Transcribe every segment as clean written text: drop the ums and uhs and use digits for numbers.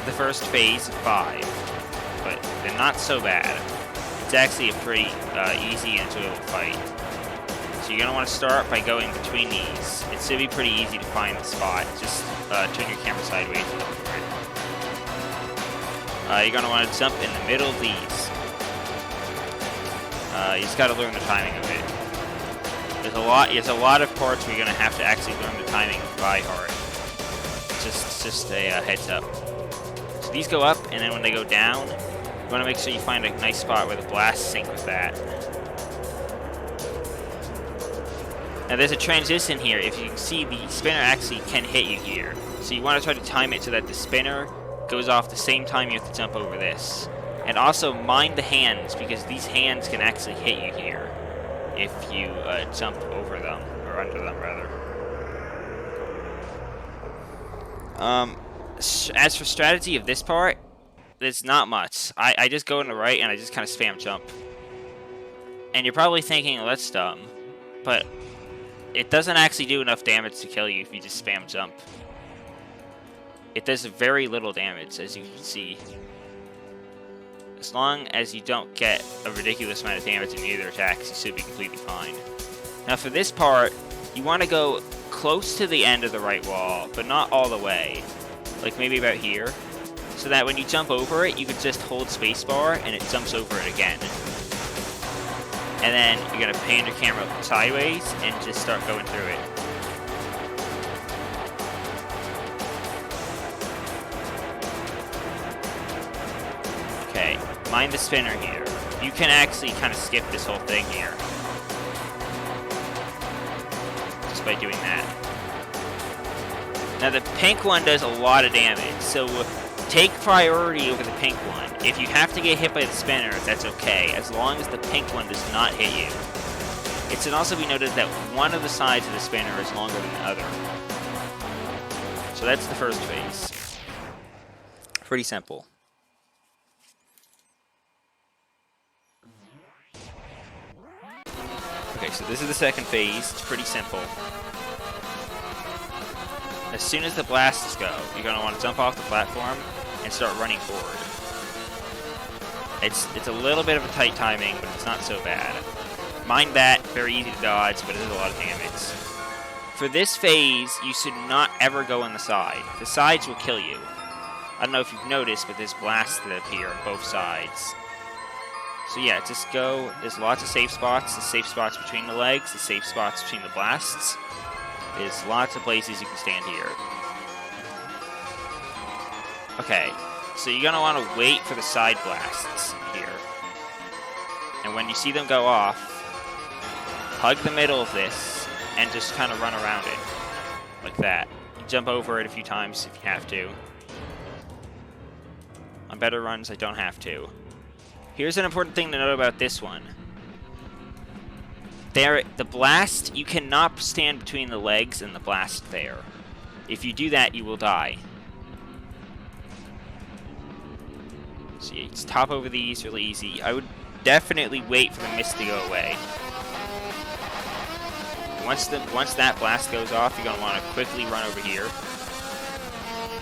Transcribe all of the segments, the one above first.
the first phase of 5, but they're not so bad. It's actually a pretty easy and enjoyable fight. So you're going to want to start by going between these. It should be pretty easy to find the spot. Just turn your camera sideways and look for it. You're going to want to jump in the middle of these. You just got to learn the timing of it. There's a lot of parts where you're going to have to actually learn the timing by heart. Just a heads up. So these go up, and then when they go down, you want to make sure you find a nice spot where the blasts sync with that. Now there's a transition here. If you can see, the spinner actually can hit you here. So you want to try to time it so that the spinner goes off the same time you have to jump over this. And also mind the hands, because these hands can actually hit you here if you jump over them, or under them rather. As for strategy of this part, there's not much. I just go in the right and I just kind of spam jump. And you're probably thinking, well, that's dumb. But it doesn't actually do enough damage to kill you if you just spam jump. It does very little damage, as you can see. As long as you don't get a ridiculous amount of damage in either attacks, you should be completely fine. Now for this part, you want to go close to the end of the right wall, but not all the way. Like maybe about here. So that when you jump over it, you can just hold spacebar and it jumps over it again. And then you're going to pan your camera sideways and just start going through it. Okay, mind the spinner here. You can actually kind of skip this whole thing here. Just by doing that. Now the pink one does a lot of damage, so take priority over the pink one. If you have to get hit by the spinner, that's okay, as long as the pink one does not hit you. It should also be noted that one of the sides of the spinner is longer than the other. So that's the first phase. Pretty simple. Okay, so this is the second phase. It's pretty simple. As soon as the blasts go, you're going to want to jump off the platform and start running forward. It's a little bit of a tight timing, but it's not so bad. Mind that, very easy to dodge, but it does a lot of damage. For this phase, you should not ever go on the side. The sides will kill you. I don't know if you've noticed, but there's blasts that appear on both sides. So yeah, just go. There's lots of safe spots. There's safe spots between the legs. There's safe spots between the blasts. There's lots of places you can stand here. Okay, so you're going to want to wait for the side blasts here. And when you see them go off, hug the middle of this and just kind of run around it. Like that. You jump over it a few times if you have to. On better runs, I don't have to. Here's an important thing to note about this one. The blast, you cannot stand between the legs and the blast there. If you do that, you will die. So you just hop over these really easy. I would definitely wait for the mist to go away. Once that blast goes off, you're going to want to quickly run over here.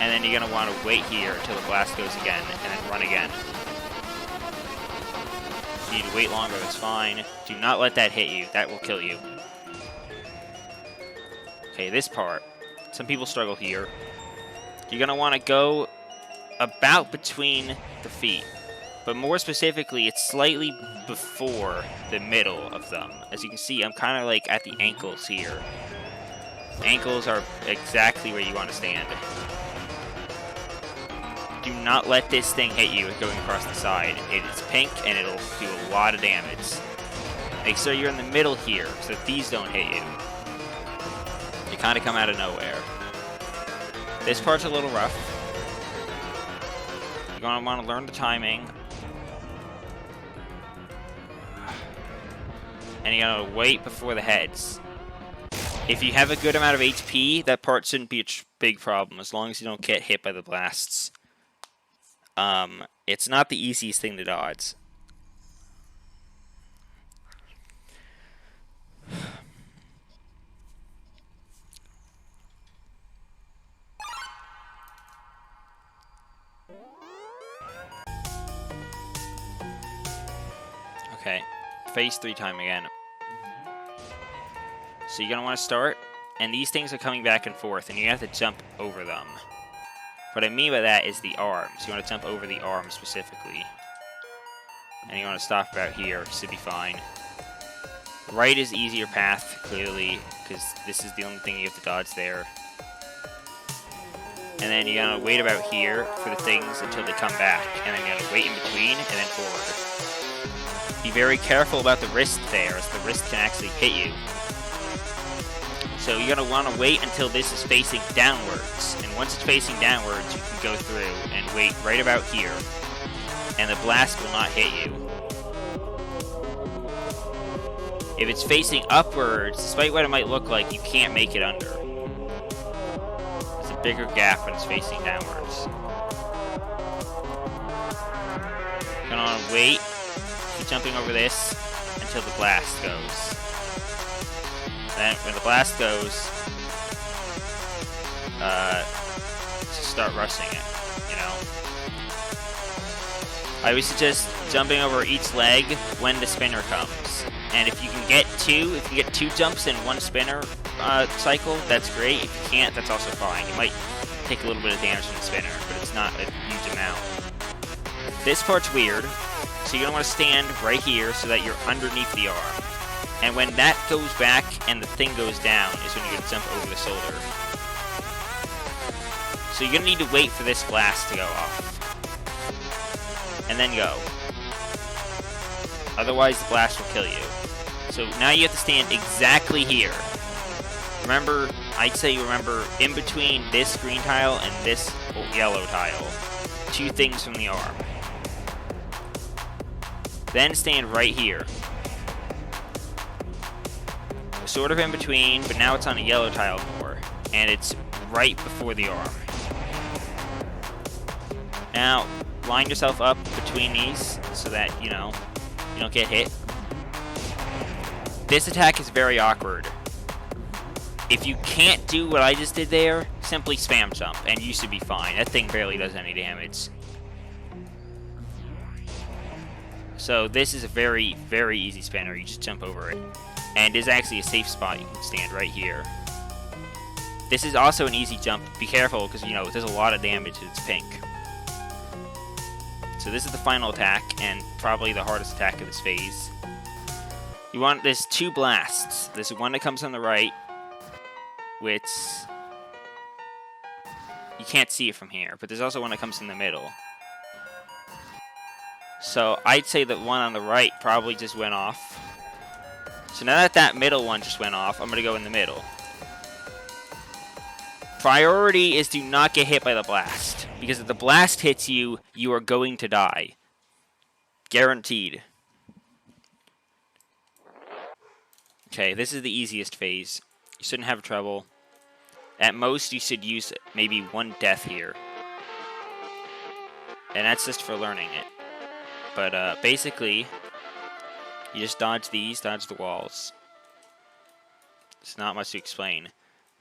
And then you're going to want to wait here until the blast goes again, and then run again. If you need to wait longer, that's fine. Do not let that hit you. That will kill you. Okay, this part. Some people struggle here. You're going to want to go about between the feet. But more specifically, it's slightly before the middle of them. As you can see, I'm kind of like at the ankles here. Ankles are exactly where you want to stand. Do not let this thing hit you going across the side. It is pink and it'll do a lot of damage. Make sure you're in the middle here so that these don't hit you. You kind of come out of nowhere. This part's a little rough. You're going to want to learn the timing. And you're going to wait before the heads. If you have a good amount of HP, that part shouldn't be a big problem, as long as you don't get hit by the blasts. It's not the easiest thing to dodge. Okay, phase 3 time again. So you're going to want to start, and these things are coming back and forth, and you have to jump over them. What I mean by that is the arms. You want to jump over the arms specifically. And you want to stop about here, should be fine. Right is easier path, clearly, because this is the only thing you have to dodge there. And then you're going to wait about here for the things until they come back, and then you're going to wait in between, and then forward. Be very careful about the wrist there, as the wrist can actually hit you. So you're going to want to wait until this is facing downwards. And once it's facing downwards, you can go through and wait right about here. And the blast will not hit you. If it's facing upwards, despite what it might look like, you can't make it under. There's a bigger gap when it's facing downwards. You're going to want to wait, keep jumping over this until the blast goes. Then, when the blast goes, just start rushing it, you know? I would suggest jumping over each leg when the spinner comes. And if you can get two jumps in one spinner cycle, that's great. If you can't, that's also fine. You might take a little bit of damage from the spinner, but it's not a huge amount. This part's weird, so you're going to want to stand right here so that you're underneath the arm. And when that goes back and the thing goes down is when you're going to jump over the shoulder. So you're going to need to wait for this blast to go off. And then go. Otherwise the blast will kill you. So now you have to stand exactly here. Remember, I'd say you remember in between this green tile and this yellow tile. 2 things from the arm. Then stand right here. Sort of in between, but now it's on a yellow tile more, and it's right before the arm. Now, line yourself up between these so that, you know, you don't get hit. This attack is very awkward. If you can't do what I just did there, simply spam jump, and you should be fine. That thing barely does any damage. So this is a very, very easy spinner. You just jump over it. And there's actually a safe spot. You can stand right here. This is also an easy jump. Be careful, because, you know, there's a lot of damage. It's pink. So this is the final attack, and probably the hardest attack of this phase. There's 2 blasts. There's one that comes on the right, which you can't see it from here, but there's also one that comes in the middle. So I'd say that one on the right probably just went off. So now that that middle one just went off, I'm going to go in the middle. Priority is to not get hit by the blast. Because if the blast hits you, you are going to die. Guaranteed. Okay, this is the easiest phase. You shouldn't have trouble. At most, you should use maybe 1 death here. And that's just for learning it. But basically, you just dodge these, dodge the walls. There's not much to explain.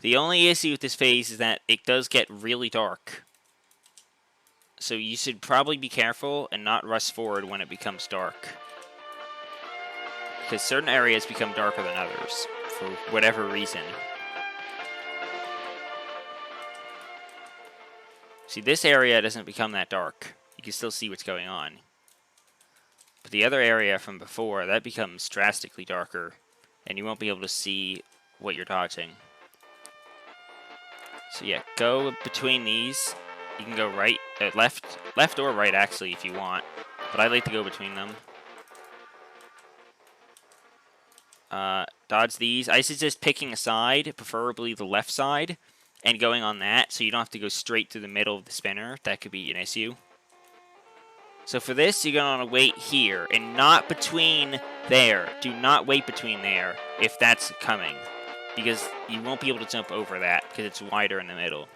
The only issue with this phase is that it does get really dark. So you should probably be careful and not rush forward when it becomes dark. Because certain areas become darker than others, for whatever reason. See, this area doesn't become that dark. You can still see what's going on. But the other area from before, that becomes drastically darker, and you won't be able to see what you're dodging. So yeah, go between these. You can go right, left or right actually if you want, but I like to go between them. Dodge these. I suggest picking a side, preferably the left side, and going on that, so you don't have to go straight through the middle of the spinner. That could be an issue. So for this, you're going to want to wait here, and not between there. Do not wait between there if that's coming, because you won't be able to jump over that, because it's wider in the middle.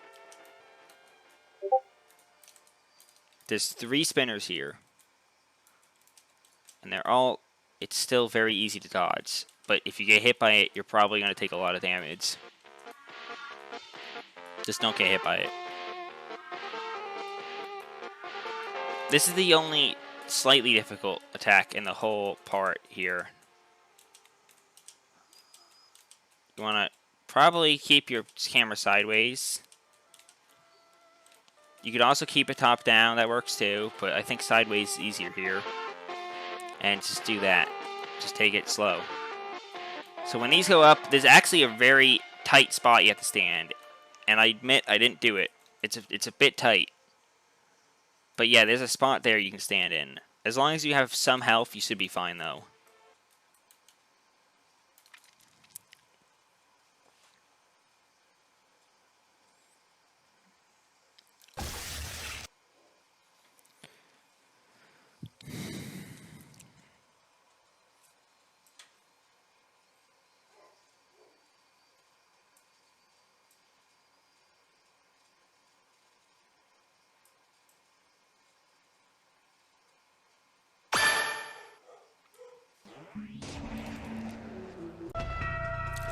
There's 3 spinners here, and it's still very easy to dodge, but if you get hit by it, you're probably going to take a lot of damage. Just don't get hit by it. This is the only slightly difficult attack in the whole part here. You want to probably keep your camera sideways. You could also keep it top down, that works too, but I think sideways is easier here. And just do that. Just take it slow. So when these go up, there's actually a very tight spot you have to stand. And I admit I didn't do it. It's a bit tight. But yeah, there's a spot there you can stand in. As long as you have some health, you should be fine though.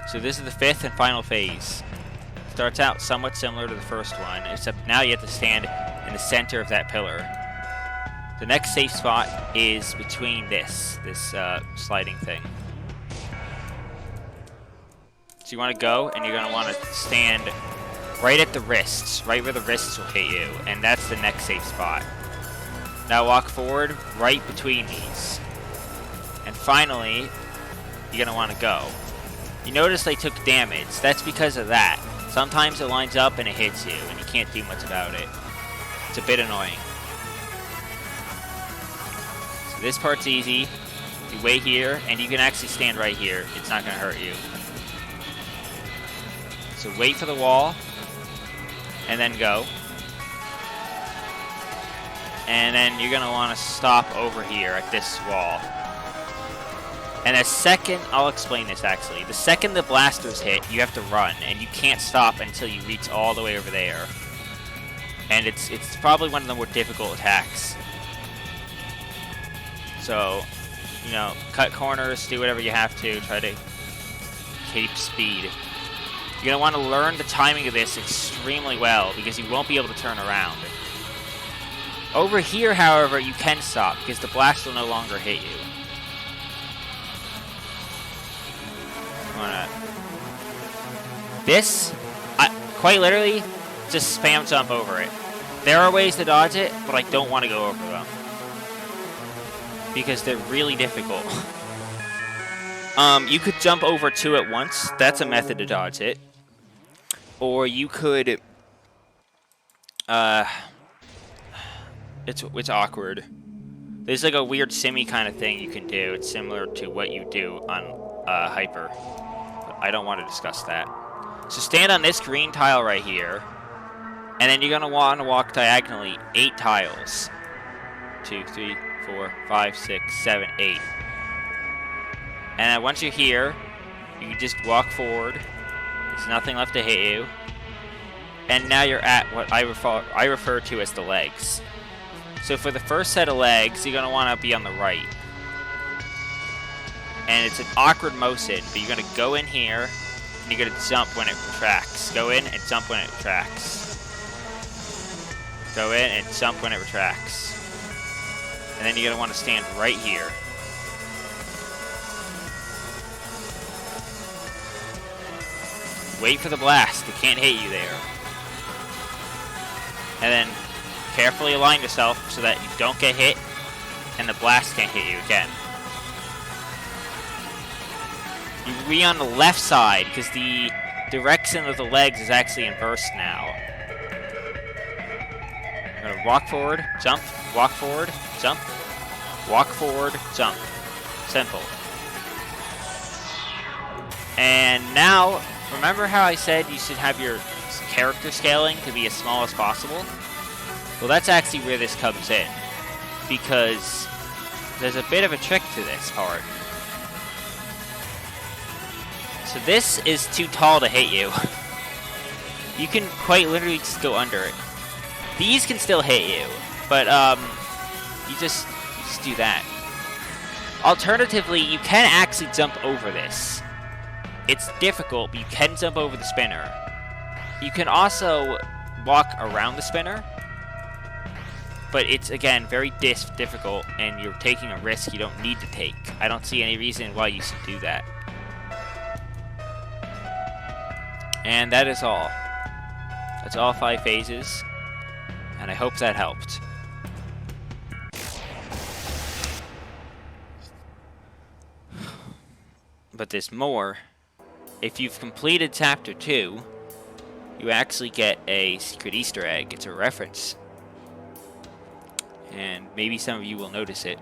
So this is the 5th and final phase. Starts out somewhat similar to the first one, except now you have to stand in the center of that pillar. The next safe spot is between this sliding thing. So you want to go, and you're going to want to stand right at the wrists, right where the wrists will hit you, and that's the next safe spot. Now walk forward right between these. And finally, you're going to want to go. You notice they took damage. That's because of that. Sometimes it lines up and it hits you, and you can't do much about it. It's a bit annoying. So this part's easy. You wait here, and you can actually stand right here. It's not going to hurt you. So wait for the wall, and then go. And then you're going to want to stop over here at this wall. And the second, I'll explain this actually, the second the blasters hit, you have to run, and you can't stop until you reach all the way over there. And it's probably one of the more difficult attacks. So, you know, cut corners, do whatever you have to, try to keep speed. You're going to want to learn the timing of this extremely well, because you won't be able to turn around. Over here, however, you can stop, because the blast will no longer hit you. This, quite literally, just spam jump over it. There are ways to dodge it, but I don't want to go over them. Because they're really difficult. You could jump over 2 at once. That's a method to dodge it. Or you could... It's awkward. There's like a weird simmy kind of thing you can do. It's similar to what you do on Hyper. But I don't want to discuss that. So stand on this green tile right here. And then you're going to want to walk diagonally 8 tiles. 2, 3, 4, 5, 6, 7, 8. And then once you're here, you can just walk forward. There's nothing left to hit you. And now you're at what I refer to as the legs. So for the first set of legs, you're going to want to be on the right. And it's an awkward motion, but you're going to go in here, and you're going to jump when it retracts. Go in and jump when it retracts. Go in and jump when it retracts. And then you're going to want to stand right here. Wait for the blast. It can't hit you there. And then carefully align yourself so that you don't get hit and the blast can't hit you again. You can be on the left side because the direction of the legs is actually inverse now. You're going to walk forward, jump, walk forward, jump, walk forward, jump. Simple. And now, remember how I said you should have your character scaling to be as small as possible? Well, that's actually where this comes in. Because there's a bit of a trick to this part. So this is too tall to hit you. You can quite literally just go under it. These can still hit you, but you just do that. Alternatively, you can actually jump over this. It's difficult, but you can jump over the spinner. You can also walk around the spinner. But it's, again, very difficult, and you're taking a risk you don't need to take. I don't see any reason why you should do that. And that is all. That's all 5 phases, and I hope that helped. But there's more. If you've completed Chapter 2, you actually get a secret Easter egg. It's a reference. And maybe some of you will notice it.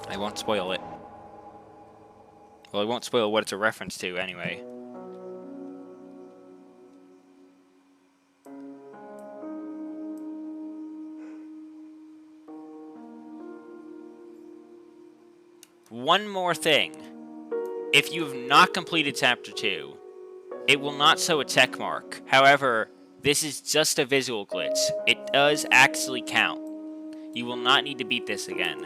I won't spoil it. Well, I won't spoil what it's a reference to, anyway. One more thing. If you have not completed Chapter 2, it will not show a check mark. However, this is just a visual glitch. It does actually count. You will not need to beat this again.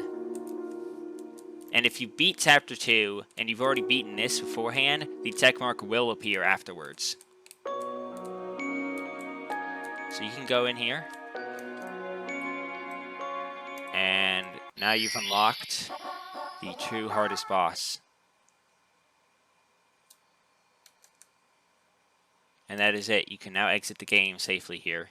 And if you beat Chapter 2, and you've already beaten this beforehand, the check mark will appear afterwards. So you can go in here. And now you've unlocked the true hardest boss. And that is it. You can now exit the game safely here.